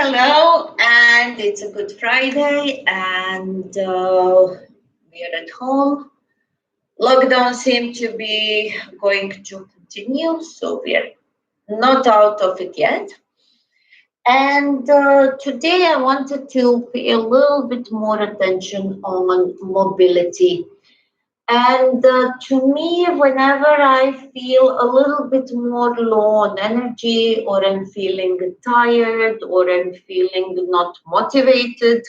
Hello, and it's a Good Friday, and we are at home. Lockdown seems to be going to continue, so we are not out of it yet. And today I wanted to pay a little bit more attention on mobility. And to me, whenever I feel a little bit more low on energy, or I'm feeling tired, or I'm feeling not motivated,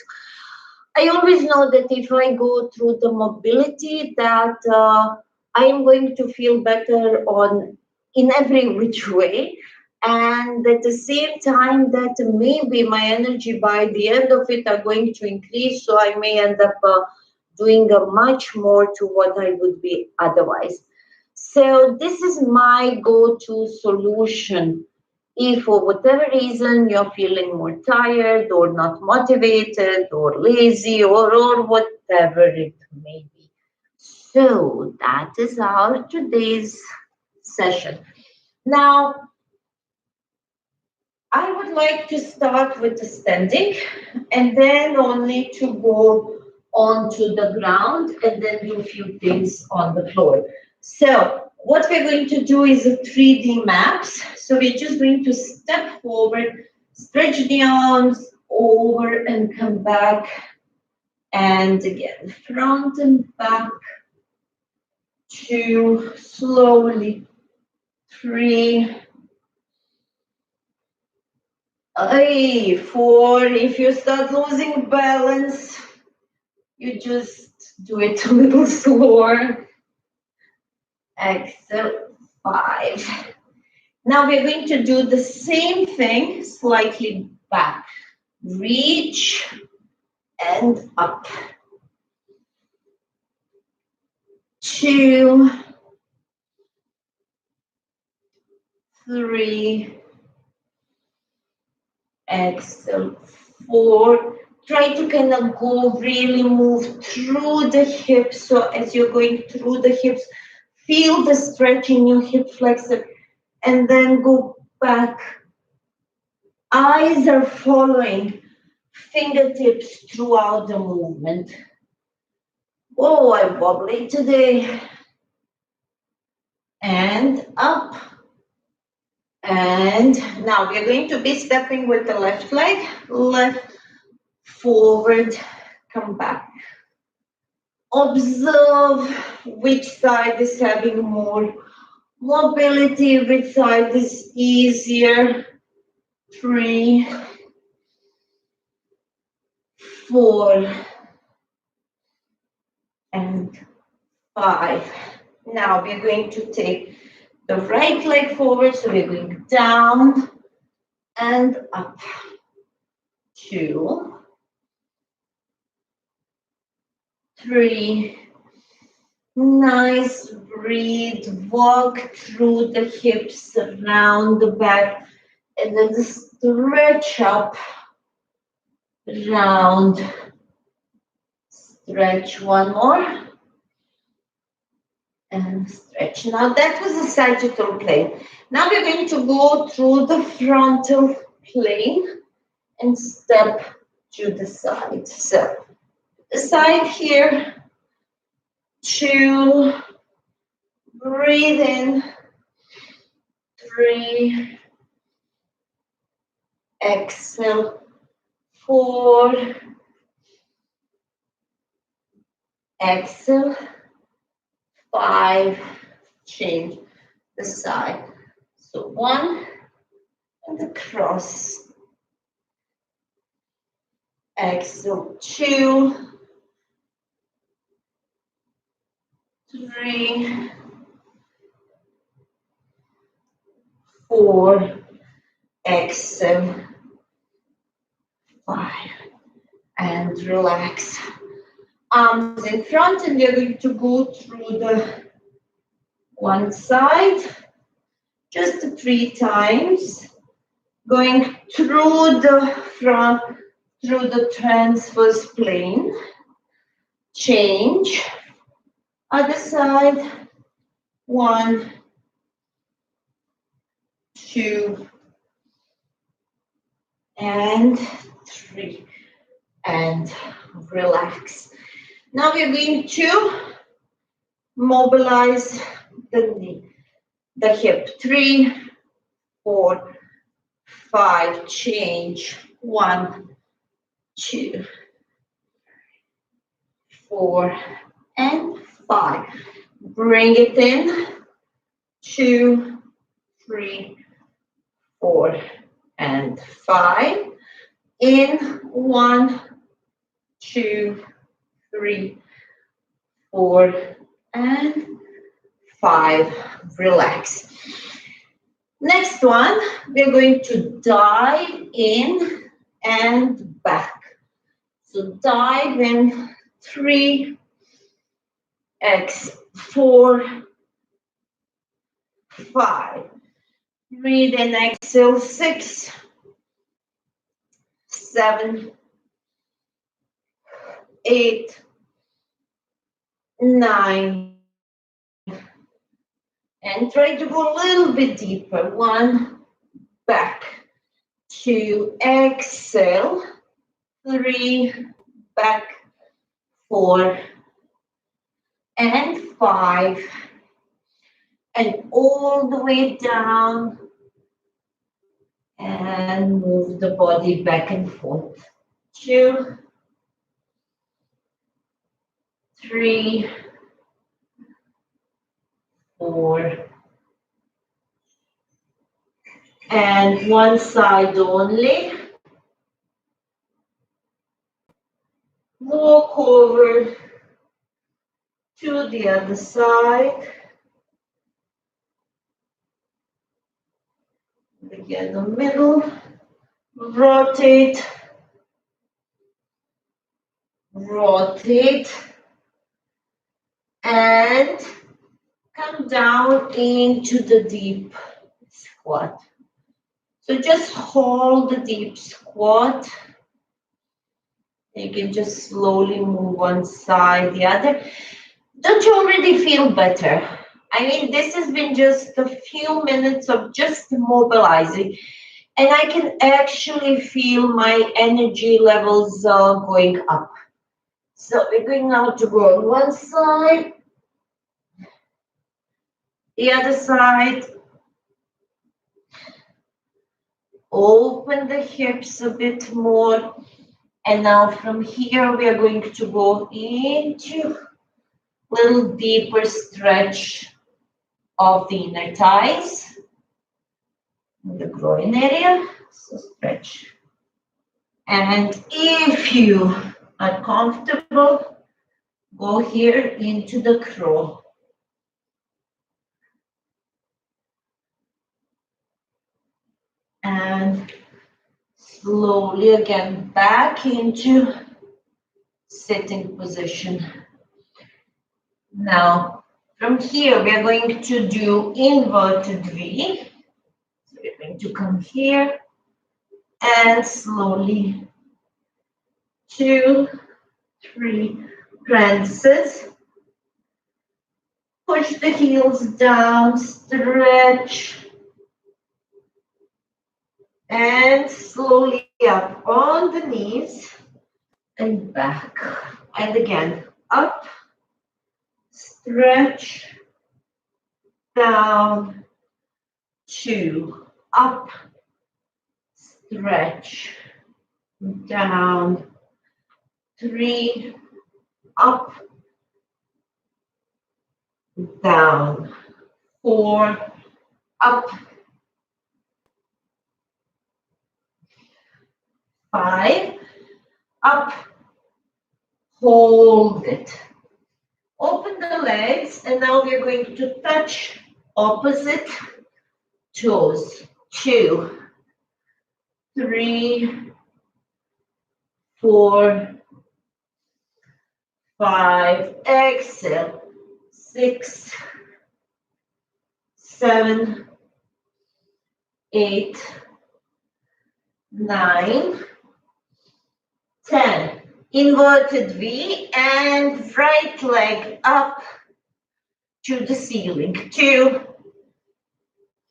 I always know that if I go through the mobility, that I am going to feel better on in every which way, and at the same time that maybe my energy by the end of it are going to increase, so I may end up doing much more to what I would be otherwise. So this is my go-to solution if for whatever reason you're feeling more tired or not motivated or lazy or whatever it may be. So that is our today's session. Now, I would like to start with the standing and then only to go onto the ground and then do a few things on the floor. So what we're going to do is a 3D maps. So we're just going to step forward, stretch the arms over and come back. And again, front and back, 2, slowly, 3, 4. If you start losing balance, you just do it a little slower. Exhale, 5. Now we're going to do the same thing, slightly back. Reach and up. 2, 3. Exhale, 4. Try to kind of go really move through the hips. So as you're going through the hips, feel the stretch in your hip flexor and then go back. Eyes are following fingertips throughout the movement. Oh, I'm wobbly today. And up. And now we're going to be stepping with the left leg, left, forward, come back. Observe which side is having more mobility, which side is easier. 3, 4, and 5. Now we're going to take the right leg forward, so we're going down and up. 2, 3. Nice, breathe, walk through the hips, around the back, and then stretch up, round, stretch one more, and stretch. Now that was the sagittal plane. Now we're going to go through the frontal plane and step to the side. So the side here, 2, breathe in, 3, exhale, 4, exhale, 5, change the side. So 1 and across. Exhale, 2, 3, 4, exhale, 5, and relax. Arms in front, and you're going to go through the one side, just 3 times, going through the front, through the transverse plane, change, other side, 1, 2, and 3, and relax. Now we're going to mobilize the knee, the hip. 3, 4, 5, change. 1, 2, 4, and 5. Bring it in. 2, 3, 4, and 5. In. 1, 2, 3, 4, and 5. Relax. Next one, we're going to dive in and back. So dive in 3, X, 4, 5. Breathe in, exhale, 6, 7, 8, 9. And try to go a little bit deeper. 1, back. 2, exhale. 3, back. 4, and 5. And all the way down. And move the body back and forth. 2, 3, 4, and one side only. Walk over to the other side. Again, the middle. Rotate. Rotate. And come down into the deep squat. So just hold the deep squat. You can just slowly move one side, the other. Don't you already feel better? I mean, this has been just a few minutes of just mobilizing, and I can actually feel my energy levels going up. So we're going now to go on one side, the other side. Open the hips a bit more. And now from here, we are going to go into a little deeper stretch of the inner thighs, the groin area. So stretch. And if you are comfortable, go here into the crow. And slowly again back into sitting position. Now, from here, we are going to do inverted V. So we're going to come here and slowly 2, 3, prances. Push the heels down, stretch. And slowly up on the knees and back. And again, up, stretch, down, 2, up, stretch, down, 3, up, down, 4, up, 5, up, hold it. Open the legs, and now we're going to touch opposite toes. 2, 3, 4, 5, exhale. 6, 7, 8, 9, 10. Inverted V and right leg up to the ceiling. 2,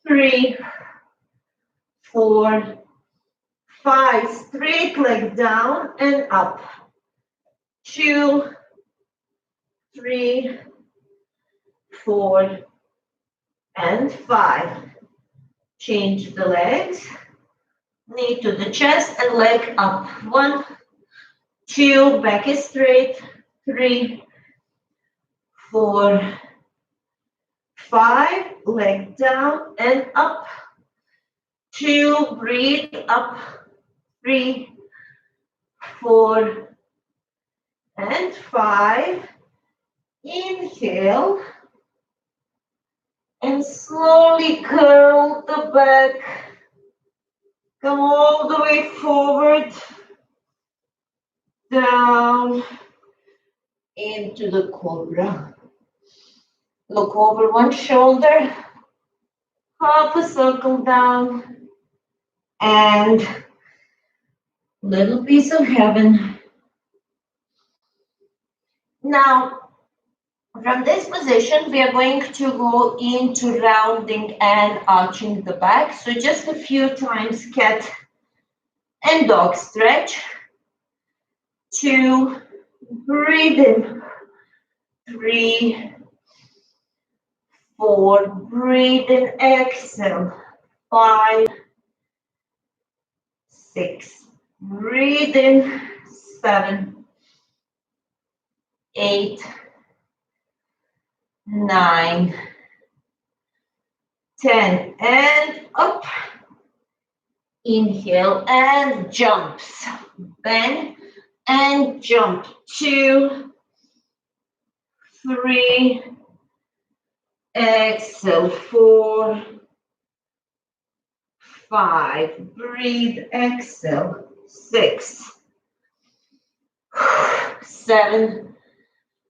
3, 4, 5, straight leg down and up. 2, 3, 4, and 5. Change the legs. Knee to the chest and leg up. 1, 2, back is straight. 3, 4, 5, leg down and up. 2, breathe up. 3, 4, and 5. Inhale. And slowly curl the back. Come all the way forward. Down. Into the cobra. Look over one shoulder. Half a circle down. And little piece of heaven. Now, from this position, we are going to go into rounding and arching the back. So just a few times cat and dog stretch. 2, breathe in. 3, 4, breathe in, exhale. 5, 6, breathe in. 7, 8, 9, 10, and up. Inhale and jumps. Bend and jump. 2, 3, exhale. 4, 5, breathe, exhale. 6, 7,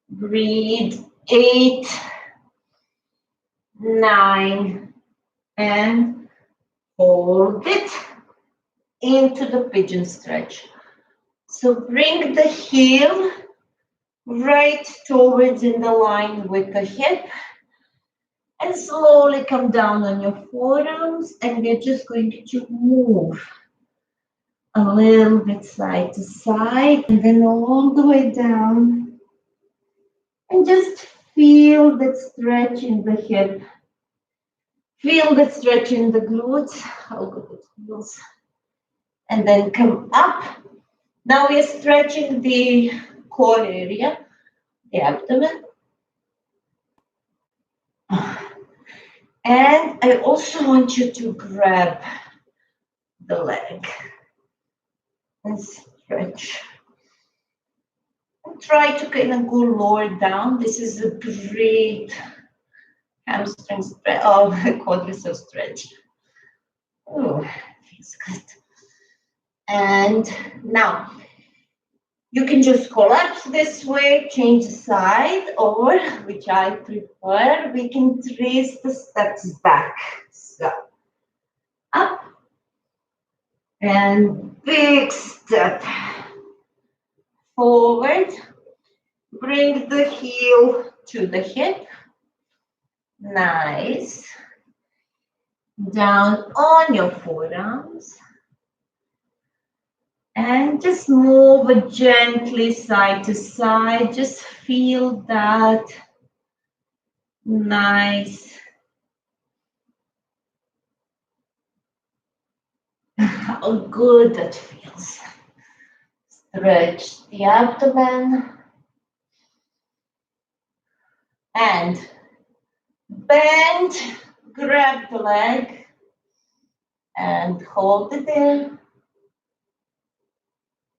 breathe. 8, 9, and hold it into the pigeon stretch. So bring the heel right towards in the line with the hip and slowly come down on your forearms, and we're just going to move a little bit side to side and then all the way down. And just feel that stretch in the hip. Feel the stretch in the glutes. How good it feels. And then come up. Now we are stretching the core area, the abdomen. And I also want you to grab the leg and stretch. And try to kind of go lower down. This is a great hamstring stretch, quadricep stretch. Oh, feels good. And now you can just collapse this way, change the side, or, which I prefer, we can trace the steps back. So up and big step forward. Bring the heel to the hip. Nice. Down on your forearms. And just move it gently side to side. Just feel that nice. How good that feels. Stretch the abdomen. And bend, grab the leg, and hold it there.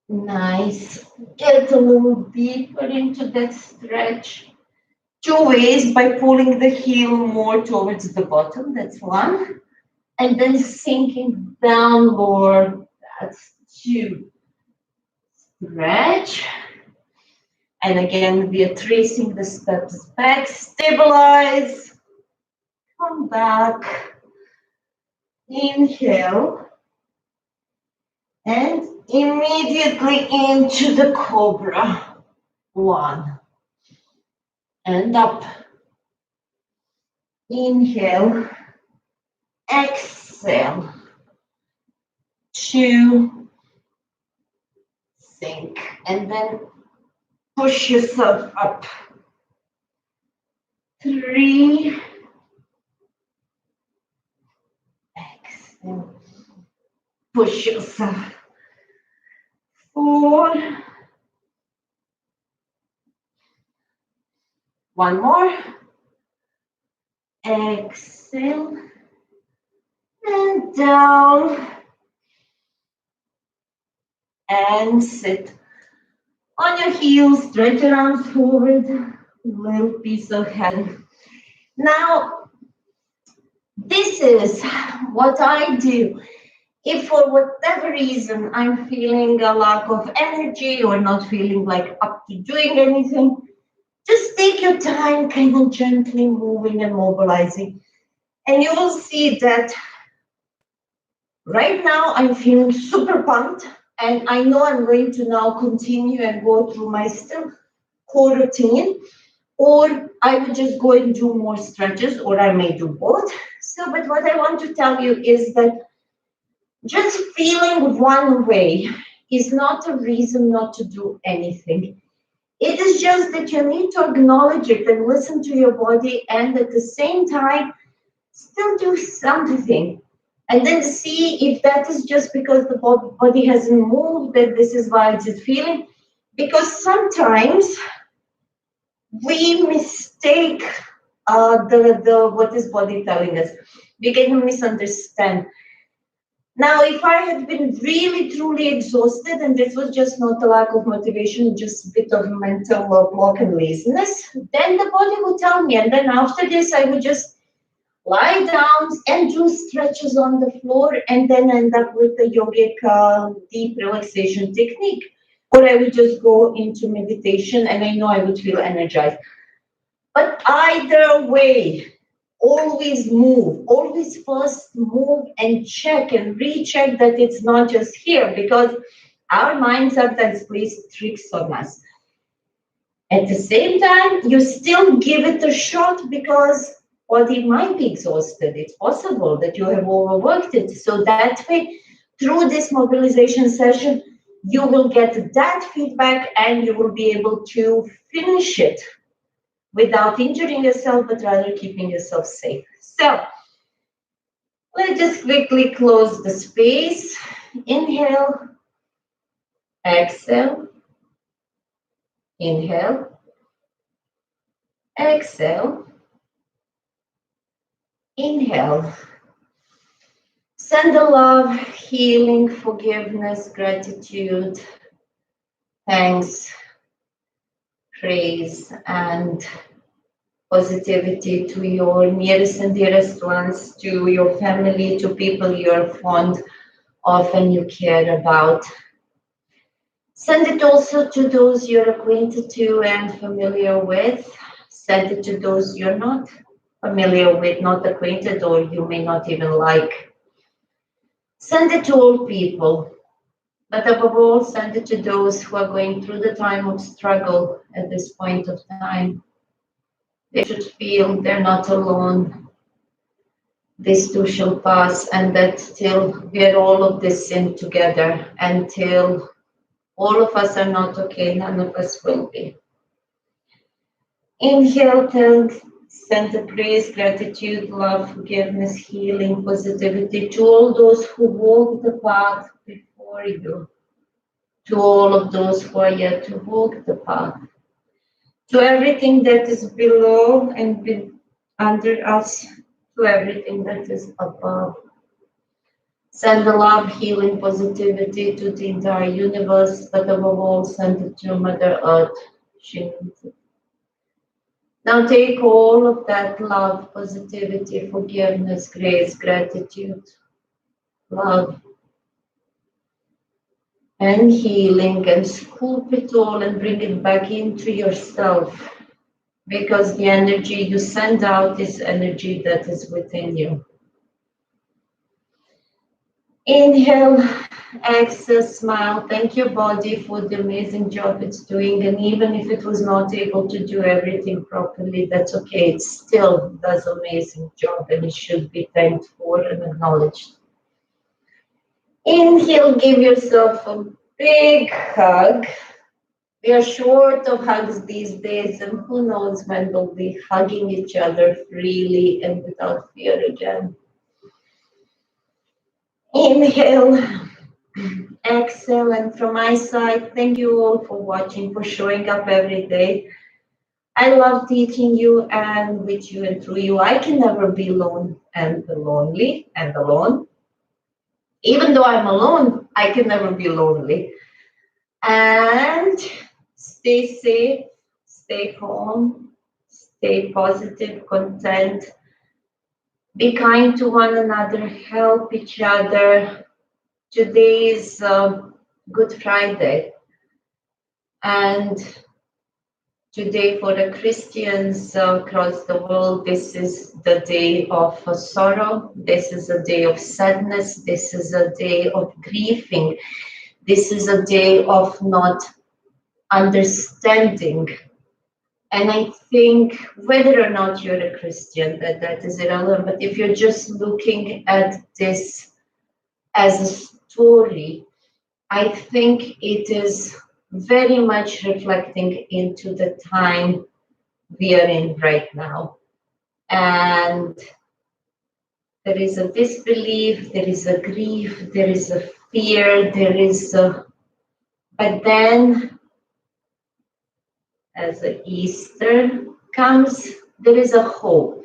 Nice. Get a little deeper into that stretch. 2 ways, by pulling the heel more towards the bottom, that's 1. And then sinking down lower, that's 2. Stretch. And again, we are tracing the steps back, stabilize, come back, inhale, and immediately into the cobra. 1, and up. Inhale, exhale. 2, Sink. And then push yourself up. 3. Exhale. Push yourself. 4. One more. Exhale. And down. And sit on your heels. Stretch your arms forward. Little piece of hand. Now, this is what I do. If for whatever reason I'm feeling a lack of energy or not feeling like up to doing anything, just take your time, kind of gently moving and mobilizing. And you will see that right now I'm feeling super pumped, and I know I'm going to now continue and go through my still core routine, or I will just go and do more stretches, or I may do both. So, but what I want to tell you is that just feeling one way is not a reason not to do anything. It is just that you need to acknowledge it and listen to your body, and at the same time, still do something. And then see if that is just because the body hasn't moved, that this is why it's just feeling. Because sometimes we mistake the what is body telling us. We can misunderstand. Now, if I had been really, truly exhausted, and this was just not a lack of motivation, just a bit of mental block and laziness, then the body would tell me. And then after this, I would just lie down and do stretches on the floor, and then end up with the yogic deep relaxation technique. Or I would just go into meditation, and I know I would feel energized. But either way, always move, always first move and check and recheck that it's not just here, because our mind sometimes plays tricks on us. At the same time, you still give it a shot, because body might be exhausted. It's possible that you have overworked it. So that way, through this mobilization session, you will get that feedback and you will be able to finish it without injuring yourself, but rather keeping yourself safe. So let's just quickly close the space. Inhale, exhale, inhale, exhale, inhale. Send the love, healing, forgiveness, gratitude, thanks, praise, and positivity to your nearest and dearest ones, to your family, to people you're fond of and you care about. Send it also to those you're acquainted to and familiar with. Send it to those you're not familiar with, not acquainted, or you may not even like. Send it to all people, but above all, send it to those who are going through the time of struggle at this point of time. They should feel they're not alone. This too shall pass, and that till we're all of this in together, until all of us are not okay, none of us will be. Inhale, thanks, send the praise, gratitude, love, forgiveness, healing, positivity to all those who walk the path before you, to all of those who are yet to walk the path, to everything that is below and under us, to everything that is above. Send the love, healing, positivity to the entire universe, but above all, send it to Mother Earth. She needs it. Now take all of that love, positivity, forgiveness, grace, gratitude, love, and healing, and scoop it all and bring it back into yourself, because the energy you send out is energy that is within you. Inhale, exhale, smile. Thank your body for the amazing job it's doing. And even if it was not able to do everything properly, that's okay. It still does an amazing job, and it should be thanked for and acknowledged. Inhale, give yourself a Big hug. We are short of hugs these days, and who knows when we'll be hugging each other freely and without fear again. Inhale, exhale, and from my side, thank you all for watching, for showing up every day. I love teaching you and with you and through you. I can never be alone and lonely and alone. Even though I'm alone, I can never be lonely. And stay safe, stay calm, stay positive, content, be kind to one another, help each other. Today is Good Friday, and today for the Christians across the world, this is the day of sorrow, this is a day of sadness, this is a day of grieving, this is a day of not understanding. And I think whether or not you're a Christian, that is irrelevant, but if you're just looking at this as a story, I think it is very much reflecting into the time we are in right now. And there is a disbelief, there is a grief, there is a fear, but then as Easter comes, there is a hope.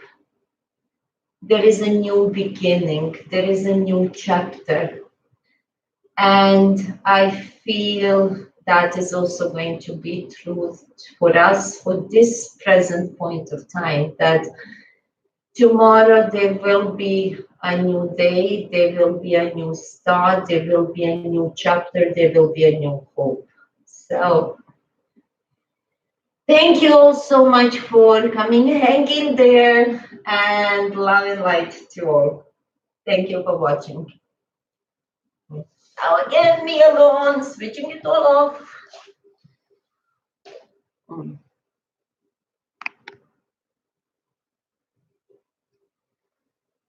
There is a new beginning. There is a new chapter. And I feel that is also going to be true for us for this present point of time, that tomorrow there will be a new day, there will be a new start, there will be a new chapter, there will be a new hope. So thank you all so much for coming, hanging there, and love and light to all. Thank you for watching. Now again, me alone, switching it all off.